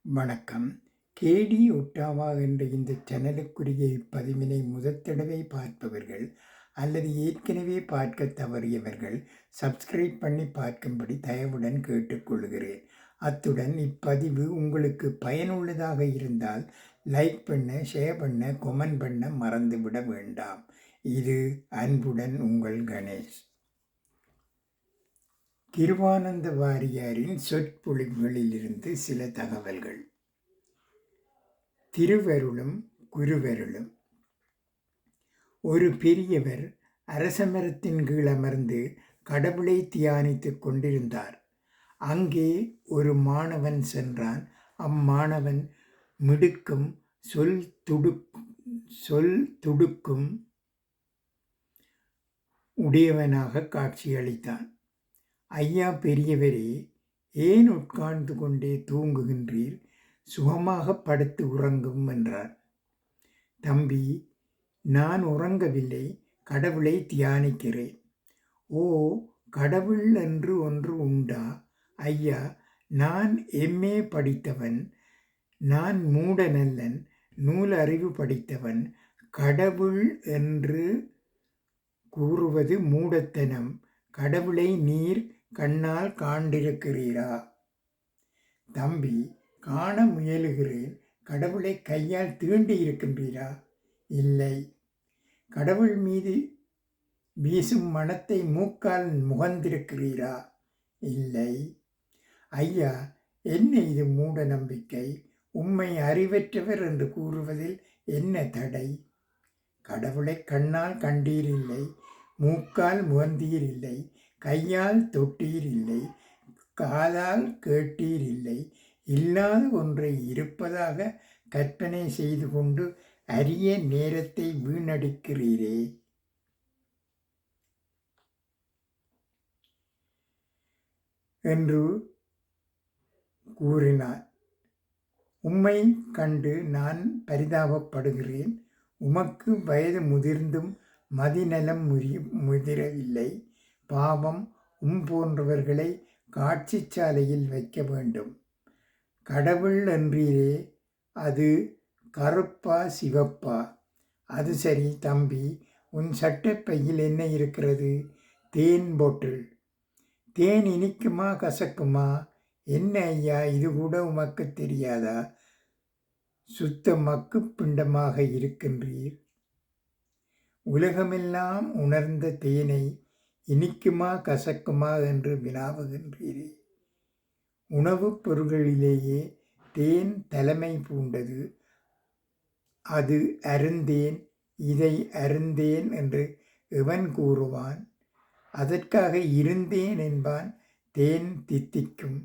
வணக்கம். கேடி ஒட்டாவா என்ற இந்த சேனலுக்குரிய இப்பதிவினை முதற்தடவை பார்ப்பவர்கள் அல்லது ஏற்கனவே பார்க்க தவறியவர்கள் சப்ஸ்கிரைப் பண்ணி பார்க்கும்படி தயவுடன் கேட்டுக்கொள்கிறேன். அத்துடன் இப்பதிவு உங்களுக்கு பயனுள்ளதாக இருந்தால் லைக் பண்ண, ஷேர் பண்ண, கொமெண்ட் பண்ண மறந்துவிட வேண்டாம். இது அன்புடன் உங்கள் கணேஷ். கிருபானந்த வாரியாரின் சொற்பொழிவுகளிலிருந்து சில தகவல்கள். திருவருளும் குருவருளும். ஒரு பெரியவர் அரசமரத்தின் கீழ் அமர்ந்து கடவுளை தியானித்துக் கொண்டிருந்தார். அங்கே ஒரு மாணவன் சென்றான். அம்மாணவன் மிடுக்கும் சொல் துடுக்கும் உடையவனாக காட்சியளித்தான். ஐயா பெரியவரே, ஏன் உட்கார்ந்து கொண்டே தூங்குகின்றீர்? சுகமாக படுத்து உறங்கும் என்றார். தம்பி, நான் உறங்கவில்லை, கடவுளை தியானிக்கிறேன். ஓ, கடவுள் என்று ஒன்று உண்டா? ஐயா, நான் MA படித்தவன், நான் மூடனல்லன், நூல் அறிவு படித்தவன். கடவுள் என்று கூறுவது மூடத்தனம். கடவுளை நீர் கண்ணால் காண்டிருக்கிறீரா? தம்பி, காண முயலுகிறேன். கடவுளை கையால் தீண்டி இருக்கின்றீரா? இல்லை. கடவுள் மீது வீசும் மனத்தை மூக்கால் முகந்திருக்கிறீரா? இல்லை. ஐயா, என்ன இது மூட நம்பிக்கை? உம்மை அறிவற்றவர் என்று கூறுவதில் என்ன தடை? கடவுளை கண்ணால் கண்டீரில்லை, மூக்கால் முகந்தீரில்லை, கையால் தொட்டீரில்லை, காதால் கேட்டீரில்லை. இல்லாத ஒன்றை இருப்பதாக கற்பனை செய்து கொண்டு அரிய நேரத்தை வீணடிக்கிறீரே என்று கூறினார். உம்மை கண்டு நான் பரிதாபப்படுகிறேன். உமக்கு வயது முதிர்ந்தும் மதிநலம் முதிரவில்லை. பாவம், போன்றவர்களை காட்சி சாலையில் வைக்க வேண்டும். கடவுள் என்றீரே, அது கருப்பா சிவப்பா? அது சரி தம்பி, உன் சட்டைப்பையில் என்ன இருக்கிறது? தேன் போட்டில். தேன் இனிக்குமா கசக்குமா? என்ன ஐயா, இது கூட உமக்கு தெரியாதா? சுத்த மக்கு பிண்டமாக இருக்கின்றீர். உலகமெல்லாம் உணர்ந்த தேனை இனிக்குமா கசக்குமா என்று வினாவுகின்றீரே. உணவுப் பொருள்களிலேயே தேன் தலைமை பூண்டது. அது அருந்தேன், இதை அருந்தேன் என்று எவன் கூறுவான்? அதற்காக இருந்தேன் என்பான். தேன் தித்திக்கும்,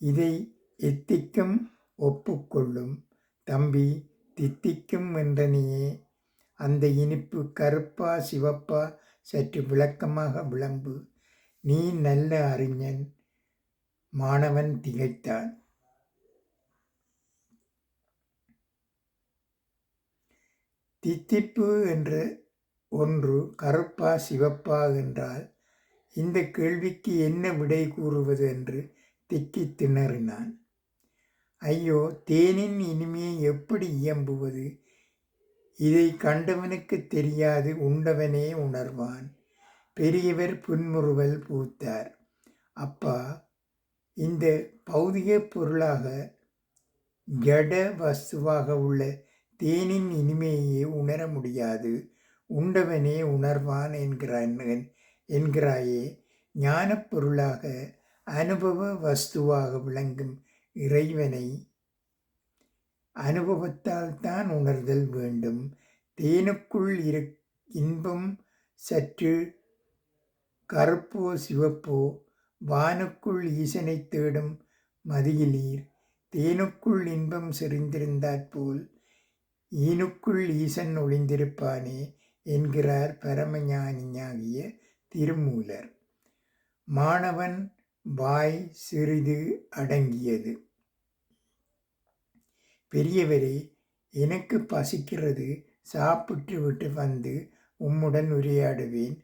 இதை எத்திக்கும் ஒப்புக்கொள்ளும். தம்பி, தித்திக்கும் என்றனையே, அந்த இனிப்பு கருப்பா சிவப்பா? சற்று விளக்கமாக விளம்பு. நீ நல்ல அறிஞன். மாணவன் திகைத்தான். தித்திப்பு என்ற ஒன்று கருப்பா சிவப்பா என்றால் இந்த கேள்விக்கு என்ன விடை கூறுவது என்று திக்கி திணறினான். ஐயோ, தேனின் இனிமையை எப்படி இயம்புவது? இதை கண்டவனுக்கு தெரியாது, உண்டவனே உணர்வான். பெரியவர் புன்முறுவல் பூத்தார். அப்பா, இந்த பௌதிக பொருளாக ஜட வஸ்துவாக உள்ள தேனின் இனிமையை உணர முடியாது, உண்டவனே உணர்வான் என்கிறாயே. ஞானப் பொருளாக அனுபவ வஸ்துவாக விளங்கும் இறைவனை அனுபவத்தால் தான் உணர்தல் வேண்டும். தேனுக்குள் இன்பம் சற்று கருப்போ சிவப்போ. வானுக்குள் ஈசனை தேடும் மதியிலீர். தேனுக்குள் இன்பம் செறிந்திருந்தாற்போல் ஈனுக்குள் ஈசன் ஒளிந்திருப்பானே என்கிறார் பரமஞானியாகிய திருமூலர். மாணவன் வாய் சிறிது அடங்கியது. பெரியவரே, எனக்கு பசிக்கிறது, சாப்பிட்டு விட்டு வந்து உம்முடன் உரையாடுவேன்.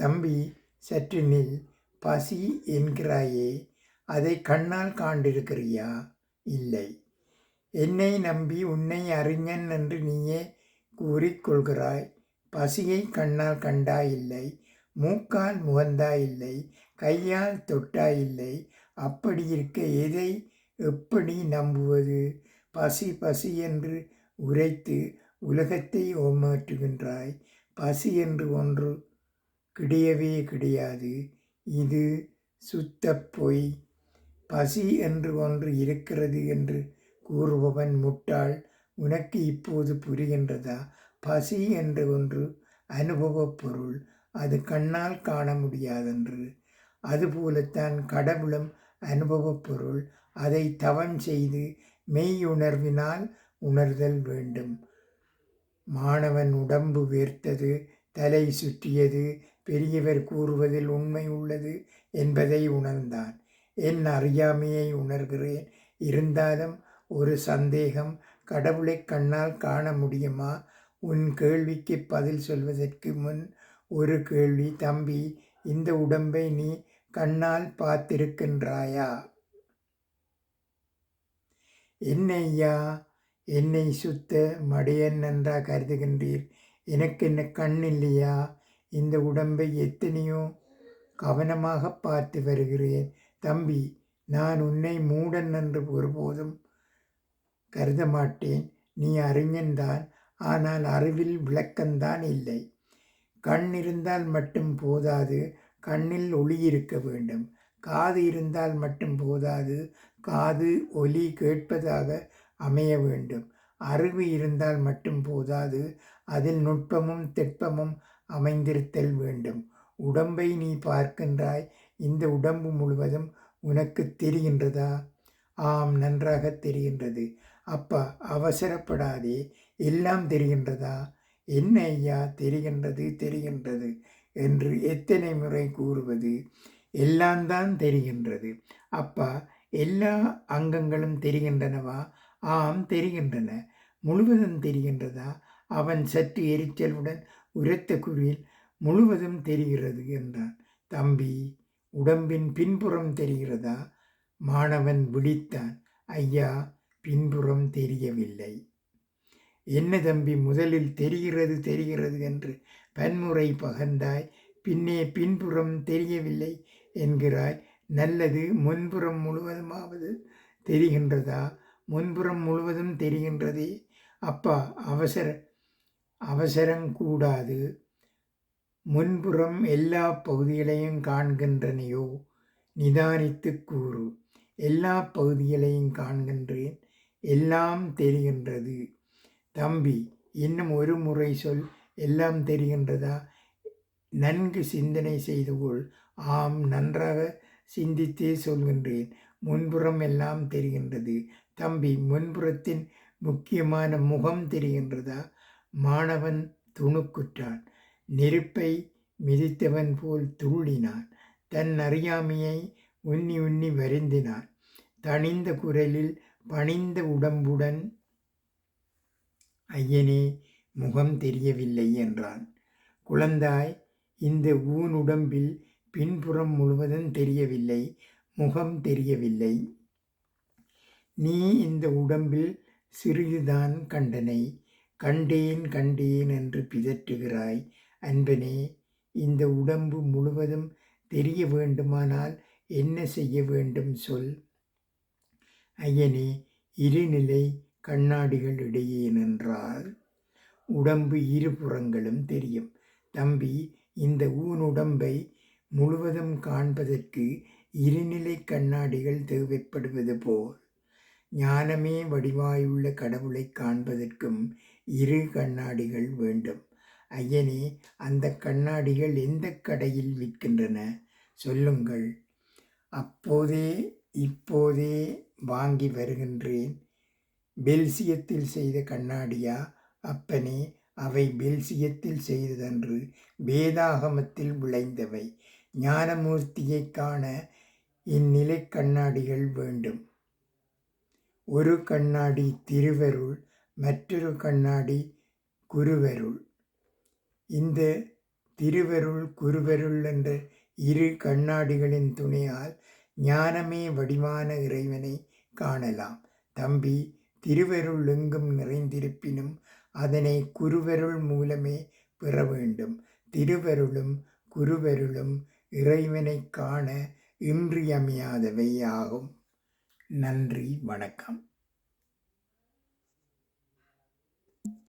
தம்பி, சற்று நில். பசி என்கிறாயே, அதை கண்ணால் காண்டிருக்கிறியா? இல்லை. என்னை நம்பி உன்னை அறிஞன் என்று நீயே கூறிக்கொள்கிறாய். பசியை கண்ணால் கண்டாயில்லை, மூக்கால் முகந்தாயில்லை, கையால் தொட்டாயில்லை. அப்படியிருக்க எதை எப்படி நம்புவது? பசி பசி என்று உரைத்து உலகத்தை ஏமாற்றுகின்றாய். பசி என்று ஒன்று கிடையவே கிடையாது. இது சுத்தப் பொய். பசி என்று ஒன்று இருக்கிறது என்று கூறுபவன் முட்டாள். உனக்கு இப்போது புரிகின்றதா? பசி என்று ஒன்று அனுபவப் பொருள். அது கண்ணால் காண முடியாதென்று. அதுபோலத்தான் கடவுளும் அனுபவப் பொருள். அதை தவம் செய்து மெய்யுணர்வினால் உணர்தல் வேண்டும். மாணவன் உடம்பு வேர்த்தது, தலை சுற்றியது, பெரியவர் கூறுவதில் உண்மை உள்ளது என்பதை உணர்ந்தான். என் அறியாமையை உணர்கிறேன். இருந்தாலும் ஒரு சந்தேகம். கடவுளை கண்ணால் காண முடியுமா? உன் கேள்விக்கு பதில் சொல்வதற்கு முன் ஒரு கேள்வி. தம்பி, இந்த உடம்பை நீ கண்ணால் பார்த்திருக்கின்றாயா? என்னையா, என்னை சுத்த மடையன் நன்றா கருதுகின்றீர்? எனக்கு என்ன கண் இல்லையா? இந்த உடம்பை எத்தனையோ கவனமாக பார்த்து வருகிறேன். தம்பி, நான் உன்னை மூடன் என்று ஒருபோதும் கருத மாட்டேன். நீ அறிஞன்தான், ஆனால் அறிவில் விளக்கம்தான் இல்லை. கண் இருந்தால் மட்டும் போதாது, கண்ணில் ஒளி இருக்க வேண்டும். காது இருந்தால் மட்டும் போதாது, காது ஒலி கேட்பதாக அமைய வேண்டும். அறிவு இருந்தால் மட்டும் போதாது, அதில் நுட்பமும் திட்பமும் அமைந்திருத்தல் வேண்டும். உடம்பை நீ பார்க்கின்றாய். இந்த உடம்பு முழுவதும் உனக்கு தெரிகின்றதா? ஆம், நன்றாக தெரிகின்றது. அப்பா, அவசரப்படாதே. எல்லாம் தெரிகின்றதா? என்ன ஐயா தெரிகின்றது தெரிகின்றது என்று எத்தனை முறை கூறுவது? எல்லாம் தான் தெரிகின்றது. அப்பா, எல்லா அங்கங்களும் தெரிகின்றனவா? ஆம், தெரிகின்றன. முழுவதும் தெரிகின்றதா? அவன் சற்று எரிச்சலுடன் உரத்த குரலில் முழுவதும் தெரிகிறது என்றான். தம்பி, உடம்பின் பின்புறம் தெரிகிறதா? மாணவன் விழித்தான். ஐயா, பின்புறம் தெரியவில்லை. என்ன தம்பி, முதலில் தெரிகிறது தெரிகிறது என்று பன்முறை பகர்ந்தாய், பின்னே பின்புறம் தெரியவில்லை என்கிறாய். நல்லது, முன்புறம் முழுவதுமாவது தெரிகின்றதா? முன்புறம் முழுவதும் தெரிகின்றதே. அப்பா, அவசரங்கூடாது. முன்புறம் எல்லா பகுதிகளையும் காண்கின்றனையோ? நிதானித்து கூறு. எல்லா பகுதிகளையும் காண்கின்றேன். எல்லாம் தெரிகின்றது. தம்பி, இன்னும் ஒரு முறை சொல். எல்லாம் தெரிகின்றதா? நன்கு சிந்தனை செய்து கொள். ஆம், நன்றாக சிந்தித்தே சொல்கின்றேன். முன்புறம் எல்லாம் தெரிகின்றது. தம்பி, முன்புறத்தின் முக்கியமான முகம் தெரிகின்றதா? மாணவன் துணுக்குற்றான். நெருப்பை மிதித்தவன் போல் துள்ளினான். தன் அறியாமையை உன்னி உன்னி வருந்தினான். தணிந்த குரலில் பணிந்த உடம்புடன், ஐயனே, முகம் தெரியவில்லை என்றான். குழந்தாய், இந்த ஊனுடம்பில் பின்புறம் முழுவதும் தெரியவில்லை, முகம் தெரியவில்லை. நீ இந்த உடம்பில் சிறிதுதான் கண்டனை. கண்டேன் கண்டேன் என்று பிதற்றுகிறாய். அன்பனே, இந்த உடம்பு முழுவதும் தெரிய வேண்டுமானால் என்ன செய்ய வேண்டும் சொல். ஐயனே, இருநிலை கண்ணாடிகள் இடையே நின்றால் உடம்பு இருபுறங்களும் தெரியும். தம்பி, இந்த ஊனுடம்பை முழுவதும் காண்பதற்கு இருநிலை கண்ணாடிகள் தேவைப்படுவது போல் ஞானமே வடிவாயுள்ள கடவுளை காண்பதற்கும் இரு கண்ணாடிகள் வேண்டும். ஐயனே, அந்த கண்ணாடிகள் எந்த கடையில் விற்கின்றன சொல்லுங்கள். அப்போதே இப்போதே வாங்கி வருகின்றேன். பெல்சியத்தில் செய்த கண்ணாடியா? அப்பனே, அவை பெல்சியத்தில் செய்ததன்று, வேதாகமத்தில் விளைந்தவை. ஞானமூர்த்தியை காண இந்நிலை கண்ணாடிகள் வேண்டும். ஒரு கண்ணாடி திருவருள், மற்றொரு கண்ணாடி குருவருள். இந்த திருவருள் குருவருள் என்ற இரு கண்ணாடிகளின் துணையால் ஞானமே வடிவான இறைவனை காணலாம். தம்பி, திருவருள் எங்கும் நிறைந்திருப்பினும் அதனை குருவருள் மூலமே பெற வேண்டும். திருவருளும் குருவருளும் இறைவனைக் காண இன்றியமையாதவை ஆகும். நன்றி, வணக்கம்.